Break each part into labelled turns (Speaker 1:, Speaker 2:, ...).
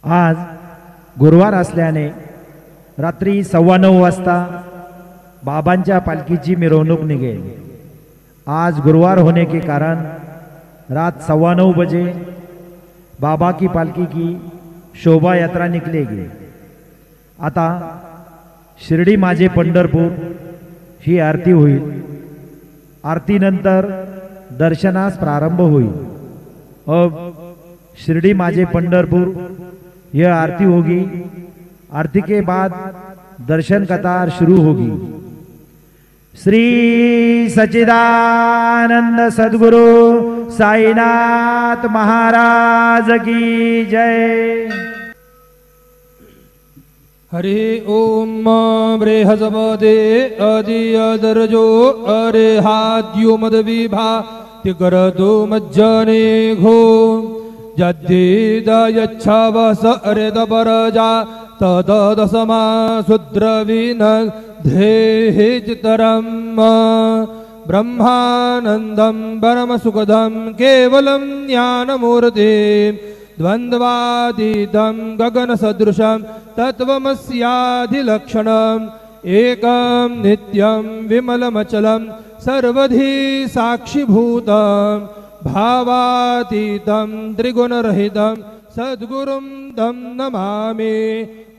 Speaker 1: आज गुरुवार असल्याने रात्री 9:15 वाजता बाबांच्या पालखीची मिरवणूक निघेल। आज गुरुवार होने के कारण रात 9:15 बजे बाबा की पालकी की शोभा यात्रा निकलेगी। आता शिर्डी माझे पंढरपूर ही आरती होईल। आरतीनंतर दर्शनास प्रारंभ होईल। अब शिर्डी माझे पंढरपुर यह आरती होगी। आरती के बाद दर्शन कतार शुरू होगी। श्री सच्चिदानंद सद्गुरु साईनाथ महाराज की जय।
Speaker 2: हरि ओम बृहस्पते अधियदर्जो अरेहाद्यो मदविभा तिकरतो मज्जने घो यद्येदयच्छवस अरेदपरजा तददसमा शुद्रविन धेहितरम् ब्रह्मानन्दं परमसुखदं केवलं ज्ञानमूर्ति द्वन्द्वातीतं गगनसदृशं तत्त्वमस्याधिलक्षणम् एकं नित्यं विमलमचलं सर्वधी साक्षिभूतं भावातीतं त्रिगुणरहितं सद्गुरुं तं नमामि।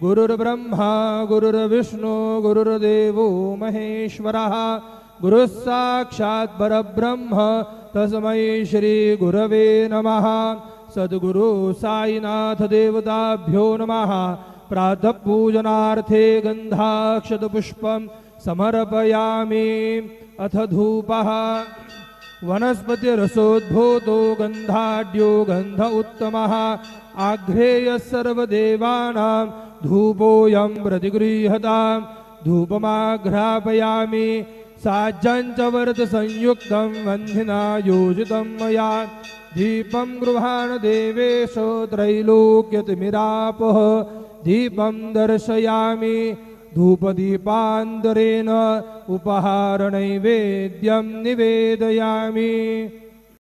Speaker 2: गुरुर्ब्रह्मा गुरुर्विष्णु गुरुर्देवो महेश्वरः गुरुः साक्षात् परब्रह्म तस्मै श्री गुरवे नमः। सद्गुरु साईनाथ देवताभ्यो नमः। प्रातः पूजनार्थे गन्धाक्षतपुष्पं समर्पयामि। अथ धूपः वनस्पतिरसोद्भूतो गन्धाढ्यो गन्ध उत्तमः आघ्रेयः सर्वदेवानां धूपोऽयं प्रतिगृह्यताम्। धूपमाघ्रापयामि साज्यं च वर्तसंयुक्तं वह्निना योजितं मया। दीपं गृहाण देवेशो त्रैलोक्यतिमिरापः दीपं दर्शयामि। धूपदीपान्तरेण उपहारनैवेद्यं निवेदयामि।